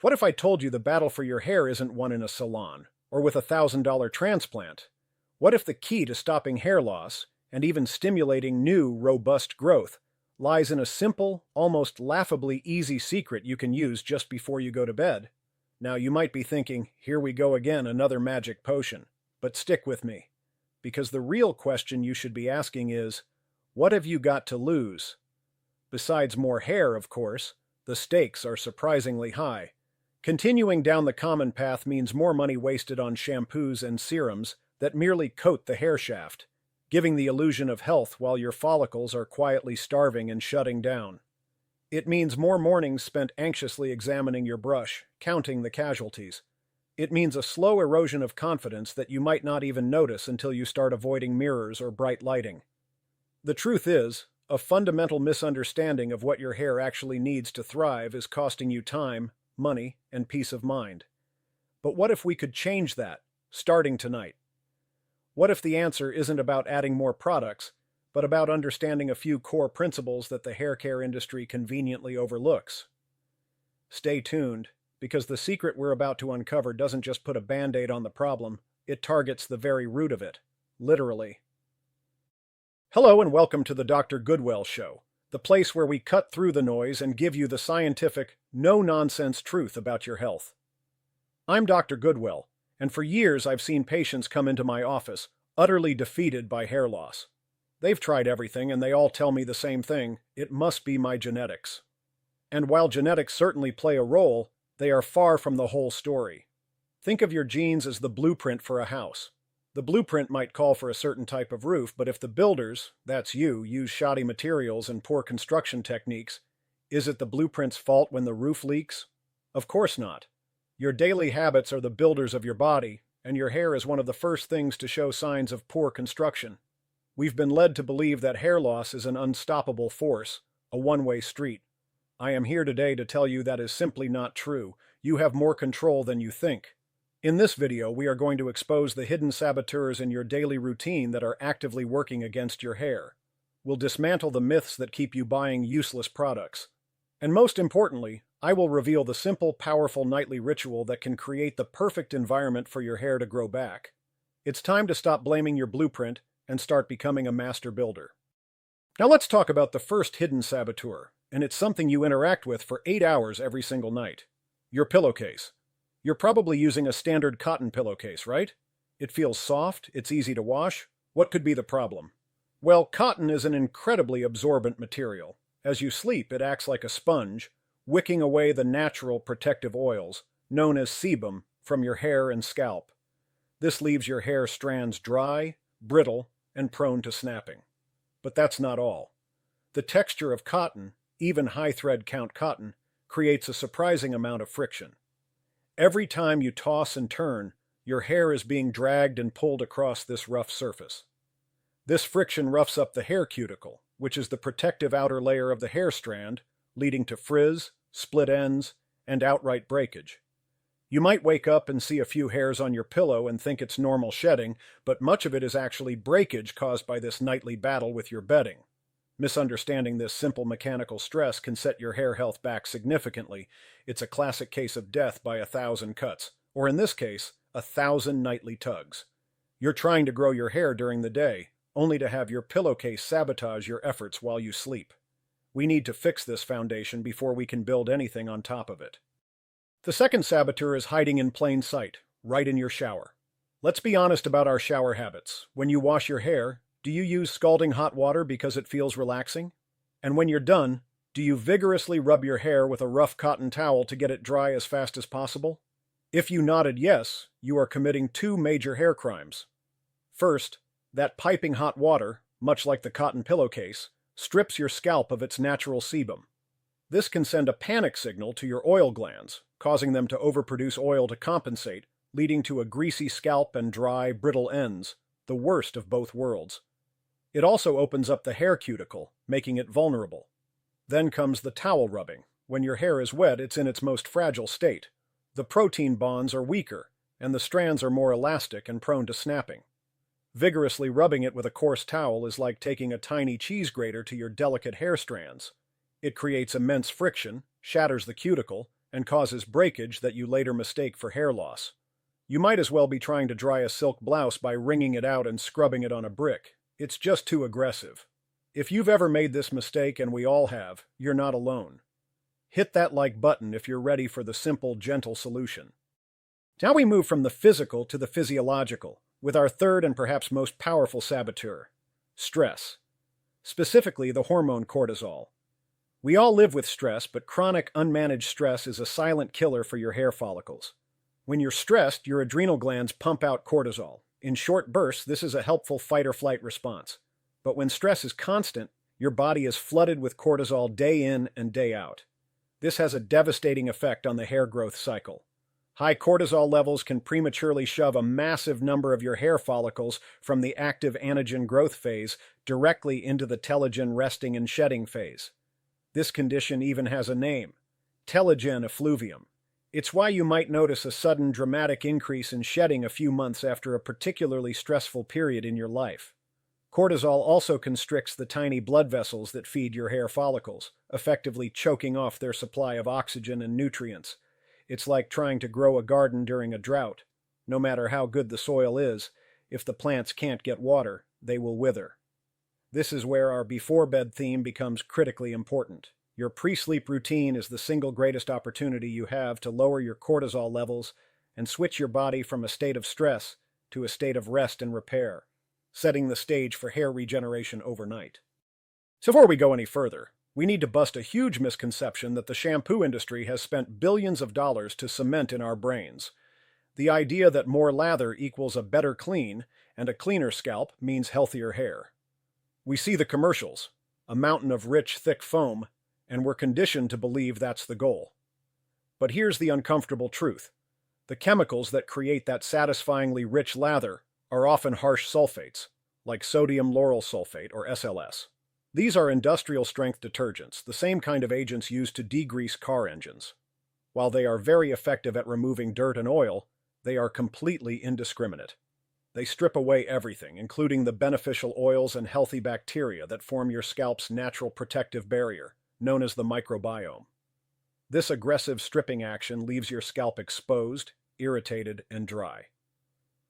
What if I told you the battle for your hair isn't won in a salon, or with a $1,000 transplant? What if the key to stopping hair loss, and even stimulating new, robust growth, lies in a simple, almost laughably easy secret you can use just before you go to bed? Now, you might be thinking, here we go again, another magic potion. But stick with me, because the real question you should be asking is, what have you got to lose? Besides more hair, of course, the stakes are surprisingly high. Continuing down the common path means more money wasted on shampoos and serums that merely coat the hair shaft, giving the illusion of health while your follicles are quietly starving and shutting down. It means more mornings spent anxiously examining your brush, counting the casualties. It means a slow erosion of confidence that you might not even notice until you start avoiding mirrors or bright lighting. The truth is, a fundamental misunderstanding of what your hair actually needs to thrive is costing you time, money, and peace of mind. But what if we could change that, starting tonight? What if the answer isn't about adding more products, but about understanding a few core principles that the hair care industry conveniently overlooks? Stay tuned, because the secret we're about to uncover doesn't just put a band-aid on the problem, it targets the very root of it, literally. Hello and welcome to the Dr. Goodwell Show, the place where we cut through the noise and give you the scientific, no-nonsense truth about your health. I'm Dr. Goodwell, and for years I've seen patients come into my office, utterly defeated by hair loss. They've tried everything and they all tell me the same thing: it must be my genetics. And while genetics certainly play a role, they are far from the whole story. Think of your genes as the blueprint for a house. The blueprint might call for a certain type of roof, but if the builders, that's you, use shoddy materials and poor construction techniques, is it the blueprint's fault when the roof leaks? Of course not. Your daily habits are the builders of your body, and your hair is one of the first things to show signs of poor construction. We've been led to believe that hair loss is an unstoppable force, a one-way street. I am here today to tell you that is simply not true. You have more control than you think. In this video, we are going to expose the hidden saboteurs in your daily routine that are actively working against your hair. We'll dismantle the myths that keep you buying useless products. And most importantly, I will reveal the simple, powerful nightly ritual that can create the perfect environment for your hair to grow back. It's time to stop blaming your blueprint and start becoming a master builder. Now let's talk about the first hidden saboteur, and it's something you interact with for 8 hours every single night. Your pillowcase. You're probably using a standard cotton pillowcase, right? It feels soft, it's easy to wash. What could be the problem? Well, cotton is an incredibly absorbent material. As you sleep, it acts like a sponge, wicking away the natural protective oils, known as sebum, from your hair and scalp. This leaves your hair strands dry, brittle, and prone to snapping. But that's not all. The texture of cotton, even high thread count cotton, creates a surprising amount of friction. Every time you toss and turn, your hair is being dragged and pulled across this rough surface. This friction roughs up the hair cuticle, which is the protective outer layer of the hair strand, leading to frizz, split ends, and outright breakage. You might wake up and see a few hairs on your pillow and think it's normal shedding, but much of it is actually breakage caused by this nightly battle with your bedding. Misunderstanding this simple mechanical stress can set your hair health back significantly. It's a classic case of death by 1,000 cuts, or in this case, 1,000 nightly tugs. You're trying to grow your hair during the day, only to have your pillowcase sabotage your efforts while you sleep. We need to fix this foundation before we can build anything on top of it. The second saboteur is hiding in plain sight, right in your shower. Let's be honest about our shower habits. When you wash your hair, do you use scalding hot water because it feels relaxing? And when you're done, do you vigorously rub your hair with a rough cotton towel to get it dry as fast as possible? If you nodded yes, you are committing 2 major hair crimes. First, that piping hot water, much like the cotton pillowcase, strips your scalp of its natural sebum. This can send a panic signal to your oil glands, causing them to overproduce oil to compensate, leading to a greasy scalp and dry, brittle ends, the worst of both worlds. It also opens up the hair cuticle, making it vulnerable. Then comes the towel rubbing. When your hair is wet, it's in its most fragile state. The protein bonds are weaker, and the strands are more elastic and prone to snapping. Vigorously rubbing it with a coarse towel is like taking a tiny cheese grater to your delicate hair strands. It creates immense friction, shatters the cuticle, and causes breakage that you later mistake for hair loss. You might as well be trying to dry a silk blouse by wringing it out and scrubbing it on a brick. It's just too aggressive. If you've ever made this mistake, and we all have, you're not alone. Hit that like button if you're ready for the simple, gentle solution. Now we move from the physical to the physiological, with our third and perhaps most powerful saboteur: stress. Specifically, the hormone cortisol. We all live with stress, but chronic, unmanaged stress is a silent killer for your hair follicles. When you're stressed, your adrenal glands pump out cortisol. In short bursts, this is a helpful fight-or-flight response. But when stress is constant, your body is flooded with cortisol day in and day out. This has a devastating effect on the hair growth cycle. High cortisol levels can prematurely shove a massive number of your hair follicles from the active anagen growth phase directly into the telogen resting and shedding phase. This condition even has a name: telogen effluvium. It's why you might notice a sudden dramatic increase in shedding a few months after a particularly stressful period in your life. Cortisol also constricts the tiny blood vessels that feed your hair follicles, effectively choking off their supply of oxygen and nutrients. It's like trying to grow a garden during a drought. No matter how good the soil is, if the plants can't get water, they will wither. This is where our before-bed theme becomes critically important. Your pre-sleep routine is the single greatest opportunity you have to lower your cortisol levels and switch your body from a state of stress to a state of rest and repair, setting the stage for hair regeneration overnight. So before we go any further, we need to bust a huge misconception that the shampoo industry has spent billions of dollars to cement in our brains. The idea that more lather equals a better clean, and a cleaner scalp means healthier hair. We see the commercials, a mountain of rich, thick foam, and we're conditioned to believe that's the goal. But here's the uncomfortable truth. The chemicals that create that satisfyingly rich lather are often harsh sulfates, like sodium lauryl sulfate or SLS. These are industrial-strength detergents, the same kind of agents used to degrease car engines. While they are very effective at removing dirt and oil, they are completely indiscriminate. They strip away everything, including the beneficial oils and healthy bacteria that form your scalp's natural protective barrier, known as the microbiome. This aggressive stripping action leaves your scalp exposed, irritated, and dry.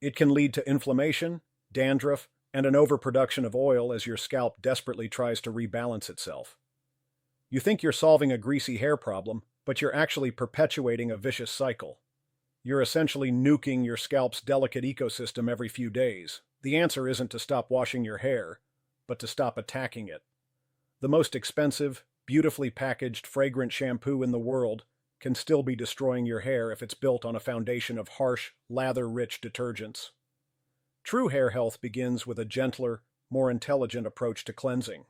It can lead to inflammation, dandruff, and an overproduction of oil as your scalp desperately tries to rebalance itself. You think you're solving a greasy hair problem, but you're actually perpetuating a vicious cycle. You're essentially nuking your scalp's delicate ecosystem every few days. The answer isn't to stop washing your hair, but to stop attacking it. The most expensive, beautifully packaged, fragrant shampoo in the world can still be destroying your hair if it's built on a foundation of harsh, lather-rich detergents. True hair health begins with a gentler, more intelligent approach to cleansing.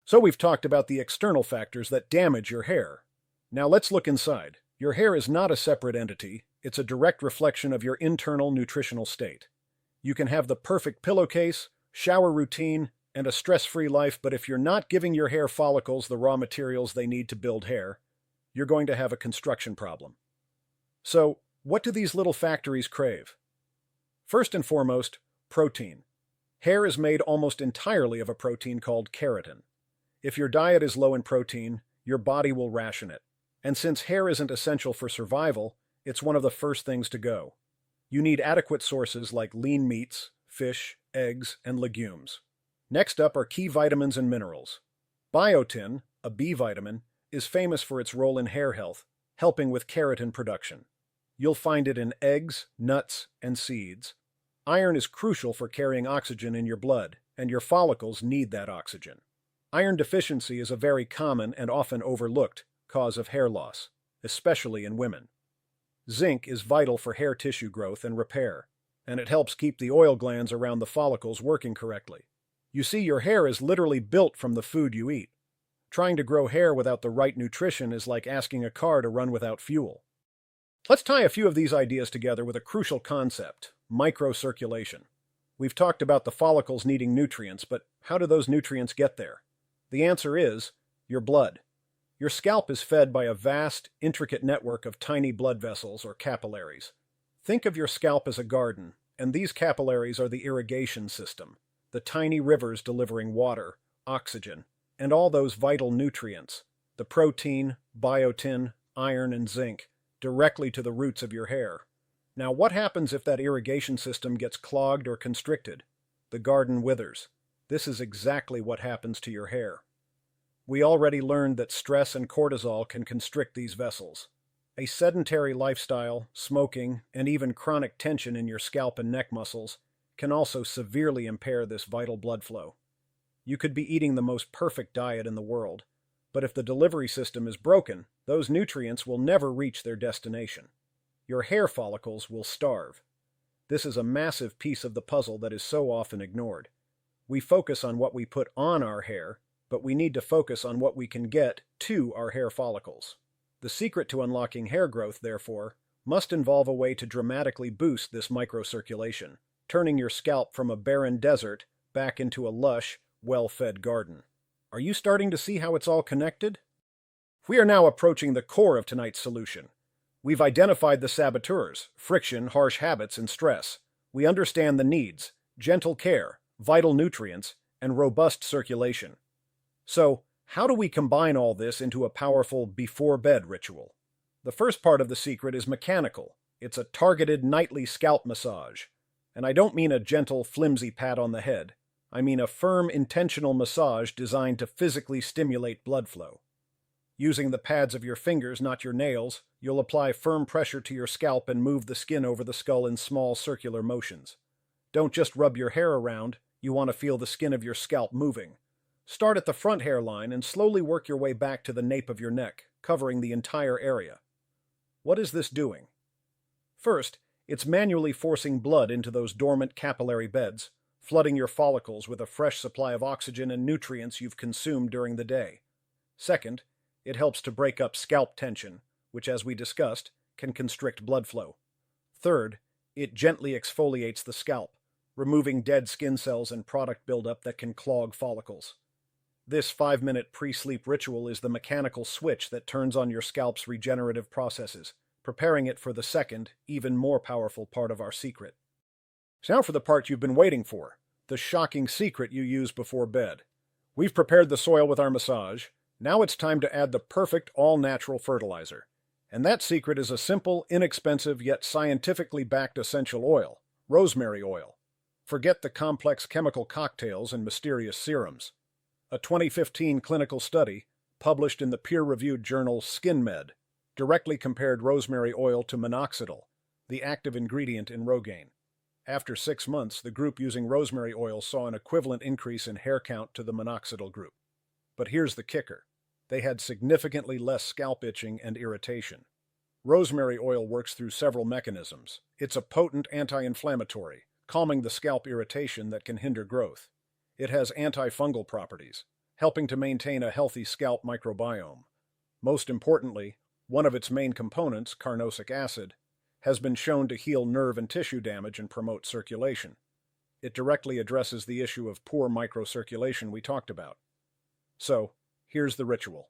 So we've talked about the external factors that damage your hair. Now let's look inside. Your hair is not a separate entity. It's a direct reflection of your internal nutritional state. You can have the perfect pillowcase, shower routine, and a stress-free life, but if you're not giving your hair follicles the raw materials they need to build hair, you're going to have a construction problem. So, what do these little factories crave? First and foremost, protein. Hair is made almost entirely of a protein called keratin. If your diet is low in protein, your body will ration it. And since hair isn't essential for survival, it's one of the first things to go. You need adequate sources like lean meats, fish, eggs, and legumes. Next up are key vitamins and minerals. Biotin, a B vitamin, is famous for its role in hair health, helping with keratin production. You'll find it in eggs, nuts, and seeds. Iron is crucial for carrying oxygen in your blood, and your follicles need that oxygen. Iron deficiency is a very common and often overlooked cause of hair loss, especially in women. Zinc is vital for hair tissue growth and repair, and it helps keep the oil glands around the follicles working correctly. You see, your hair is literally built from the food you eat. Trying to grow hair without the right nutrition is like asking a car to run without fuel. Let's tie a few of these ideas together with a crucial concept: microcirculation. We've talked about the follicles needing nutrients, but how do those nutrients get there? The answer is your blood. Your scalp is fed by a vast, intricate network of tiny blood vessels or capillaries. Think of your scalp as a garden, and these capillaries are the irrigation system, the tiny rivers delivering water, oxygen, and all those vital nutrients: the protein, biotin, iron, and zinc directly to the roots of your hair. Now, what happens if that irrigation system gets clogged or constricted? The garden withers. This is exactly what happens to your hair. We already learned that stress and cortisol can constrict these vessels. A sedentary lifestyle, smoking, and even chronic tension in your scalp and neck muscles can also severely impair this vital blood flow. You could be eating the most perfect diet in the world, but if the delivery system is broken, those nutrients will never reach their destination. Your hair follicles will starve. This is a massive piece of the puzzle that is so often ignored. We focus on what we put on our hair, but we need to focus on what we can get to our hair follicles. The secret to unlocking hair growth, therefore, must involve a way to dramatically boost this microcirculation, turning your scalp from a barren desert back into a lush, well-fed garden. Are you starting to see how it's all connected? We are now approaching the core of tonight's solution. We've identified the saboteurs: friction, harsh habits, and stress. We understand the needs: gentle care, vital nutrients, and robust circulation. So, how do we combine all this into a powerful before-bed ritual? The first part of the secret is mechanical. It's a targeted nightly scalp massage. And I don't mean a gentle, flimsy pat on the head. I mean a firm, intentional massage designed to physically stimulate blood flow. Using the pads of your fingers, not your nails, you'll apply firm pressure to your scalp and move the skin over the skull in small circular motions. Don't just rub your hair around, you want to feel the skin of your scalp moving. Start at the front hairline and slowly work your way back to the nape of your neck, covering the entire area. What is this doing? First, it's manually forcing blood into those dormant capillary beds, flooding your follicles with a fresh supply of oxygen and nutrients you've consumed during the day. Second, it helps to break up scalp tension, which, as we discussed, can constrict blood flow. Third, it gently exfoliates the scalp, removing dead skin cells and product buildup that can clog follicles. This 5-minute pre-sleep ritual is the mechanical switch that turns on your scalp's regenerative processes, preparing it for the second, even more powerful part of our secret. So now for the part you've been waiting for, the shocking secret you use before bed. We've prepared the soil with our massage. Now it's time to add the perfect all-natural fertilizer. And that secret is a simple, inexpensive, yet scientifically backed essential oil: rosemary oil. Forget the complex chemical cocktails and mysterious serums. A 2015 clinical study, published in the peer-reviewed journal SkinMed, directly compared rosemary oil to Minoxidil, the active ingredient in Rogaine. After 6 months, the group using rosemary oil saw an equivalent increase in hair count to the Minoxidil group. But here's the kicker: they had significantly less scalp itching and irritation. Rosemary oil works through several mechanisms. It's a potent anti-inflammatory, calming the scalp irritation that can hinder growth. It has antifungal properties, helping to maintain a healthy scalp microbiome. Most importantly, one of its main components, carnosic acid, has been shown to heal nerve and tissue damage and promote circulation. It directly addresses the issue of poor microcirculation we talked about. So, here's the ritual.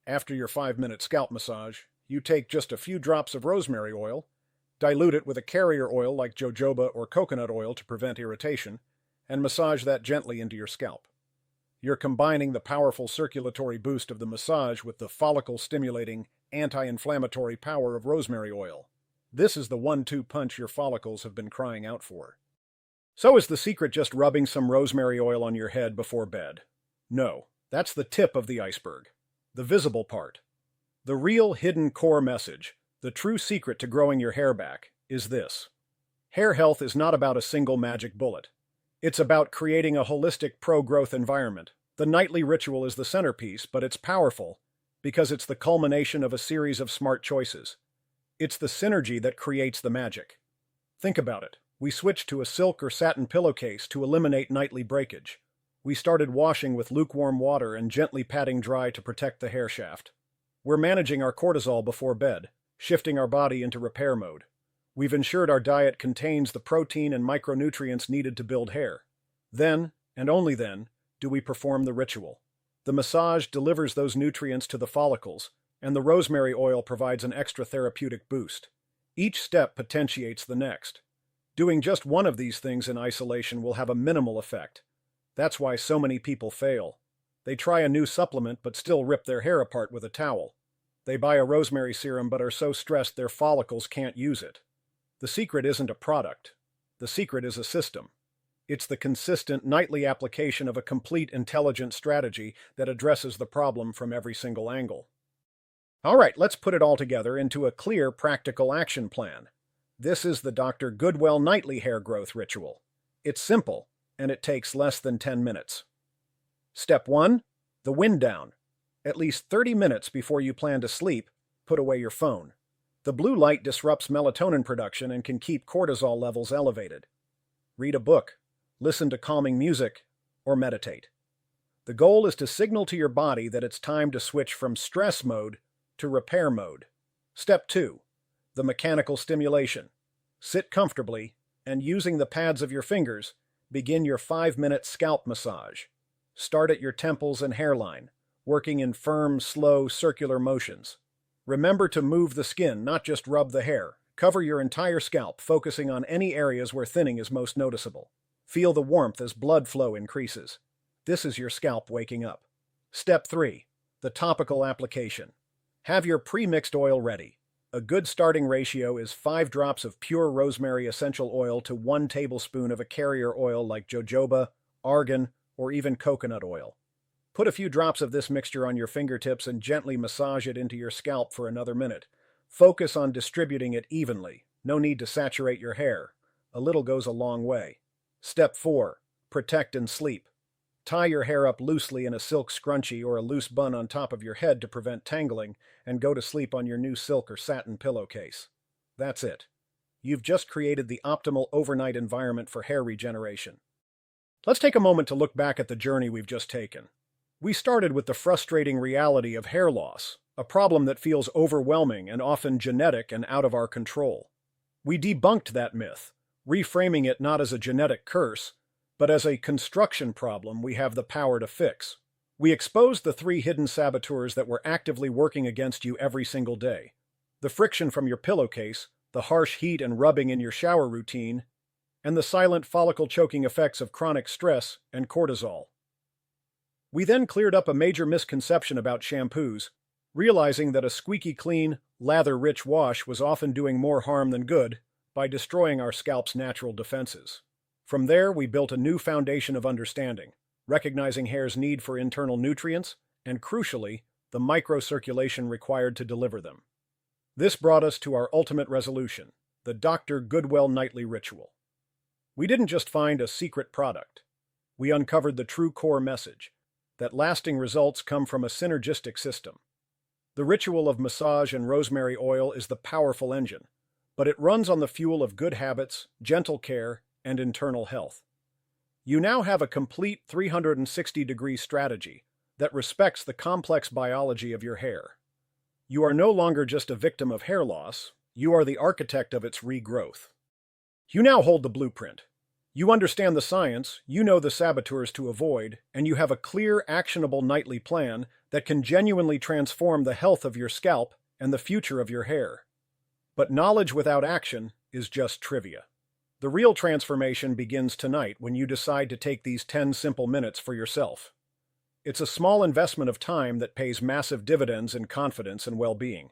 After your 5-minute scalp massage, you take just a few drops of rosemary oil, dilute it with a carrier oil like jojoba or coconut oil to prevent irritation, and massage that gently into your scalp. You're combining the powerful circulatory boost of the massage with the follicle-stimulating, anti-inflammatory power of rosemary oil. This is the 1-2 punch your follicles have been crying out for. So is the secret just rubbing some rosemary oil on your head before bed? No. That's the tip of the iceberg, the visible part. The real hidden core message, the true secret to growing your hair back, is this: hair health is not about a single magic bullet. It's about creating a holistic pro-growth environment. The nightly ritual is the centerpiece, but it's powerful because it's the culmination of a series of smart choices. It's the synergy that creates the magic. Think about it. We switched to a silk or satin pillowcase to eliminate nightly breakage. We started washing with lukewarm water and gently patting dry to protect the hair shaft. We're managing our cortisol before bed, shifting our body into repair mode. We've ensured our diet contains the protein and micronutrients needed to build hair. Then, and only then, do we perform the ritual. The massage delivers those nutrients to the follicles, and the rosemary oil provides an extra therapeutic boost. Each step potentiates the next. Doing just one of these things in isolation will have a minimal effect. That's why so many people fail. They try a new supplement but still rip their hair apart with a towel. They buy a rosemary serum but are so stressed their follicles can't use it. The secret isn't a product. The secret is a system. It's the consistent nightly application of a complete intelligent strategy that addresses the problem from every single angle. All right, let's put it all together into a clear, practical action plan. This is the Dr. Goodwell nightly hair growth ritual. It's simple, and it takes less than 10 minutes. Step 1. The wind down. At least 30 minutes before you plan to sleep, put away your phone. The blue light disrupts melatonin production and can keep cortisol levels elevated. Read a book, listen to calming music, or meditate. The goal is to signal to your body that it's time to switch from stress mode to repair mode. Step 2. The mechanical stimulation. Sit comfortably, and using the pads of your fingers, begin your 5-minute scalp massage. Start at your temples and hairline, working in firm, slow, circular motions. Remember to move the skin, not just rub the hair. Cover your entire scalp, focusing on any areas where thinning is most noticeable. Feel the warmth as blood flow increases. This is your scalp waking up. Step 3. The topical application. Have your pre-mixed oil ready. A good starting ratio is 5 drops of pure rosemary essential oil to 1 tablespoon of a carrier oil like jojoba, argan, or even coconut oil. Put a few drops of this mixture on your fingertips and gently massage it into your scalp for another minute. Focus on distributing it evenly. No need to saturate your hair. A little goes a long way. Step 4. Protect and sleep. Tie your hair up loosely in a silk scrunchie or a loose bun on top of your head to prevent tangling, and go to sleep on your new silk or satin pillowcase. That's it. You've just created the optimal overnight environment for hair regeneration. Let's take a moment to look back at the journey we've just taken. We started with the frustrating reality of hair loss, a problem that feels overwhelming and often genetic and out of our control. We debunked that myth, reframing it not as a genetic curse, but as a construction problem we have the power to fix. We exposed the 3 hidden saboteurs that were actively working against you every single day. The friction from your pillowcase, the harsh heat and rubbing in your shower routine, and the silent follicle choking effects of chronic stress and cortisol. We then cleared up a major misconception about shampoos, realizing that a squeaky clean, lather-rich wash was often doing more harm than good by destroying our scalp's natural defenses. From there, we built a new foundation of understanding, recognizing hair's need for internal nutrients and, crucially, the microcirculation required to deliver them. This brought us to our ultimate resolution, the Dr. Goodwell Nightly Ritual. We didn't just find a secret product. We uncovered the true core message, that lasting results come from a synergistic system. The ritual of massage and rosemary oil is the powerful engine, but it runs on the fuel of good habits, gentle care, and internal health. You now have a complete 360-degree strategy that respects the complex biology of your hair. You are no longer just a victim of hair loss, you are the architect of its regrowth. You now hold the blueprint. You understand the science, you know the saboteurs to avoid, and you have a clear, actionable nightly plan that can genuinely transform the health of your scalp and the future of your hair. But knowledge without action is just trivia. The real transformation begins tonight when you decide to take these 10 simple minutes for yourself. It's a small investment of time that pays massive dividends in confidence and well-being.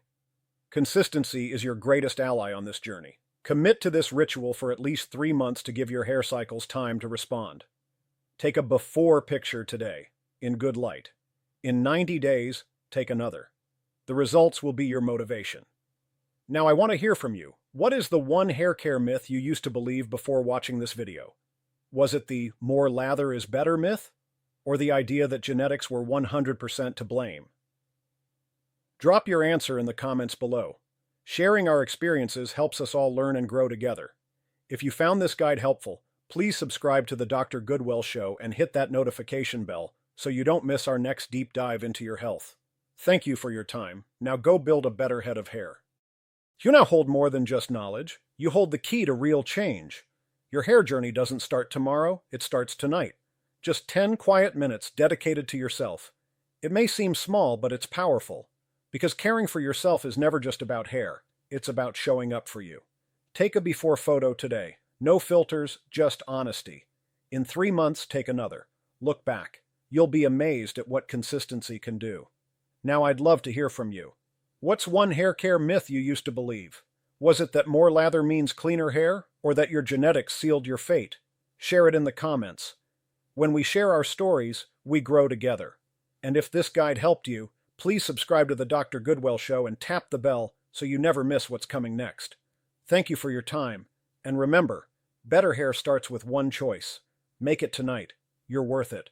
Consistency is your greatest ally on this journey. Commit to this ritual for at least 3 months to give your hair cycles time to respond. Take a before picture today, in good light. In 90 days, take another. The results will be your motivation. Now I want to hear from you. What is the one hair care myth you used to believe before watching this video? Was it the more lather is better myth? Or the idea that genetics were 100% to blame? Drop your answer in the comments below. Sharing our experiences helps us all learn and grow together. If you found this guide helpful, please subscribe to the Dr. Goodwell Show and hit that notification bell so you don't miss our next deep dive into your health. Thank you for your time. Now go build a better head of hair. You now hold more than just knowledge. You hold the key to real change. Your hair journey doesn't start tomorrow, it starts tonight. Just 10 quiet minutes dedicated to yourself. It may seem small, but it's powerful. Because caring for yourself is never just about hair. It's about showing up for you. Take a before photo today. No filters, just honesty. In 3 months, take another. Look back. You'll be amazed at what consistency can do. Now I'd love to hear from you. What's one hair care myth you used to believe? Was it that more lather means cleaner hair, or that your genetics sealed your fate? Share it in the comments. When we share our stories, we grow together. And if this guide helped you, please subscribe to the Dr. Goodwell Show and tap the bell so you never miss what's coming next. Thank you for your time, and remember, better hair starts with one choice. Make it tonight. You're worth it.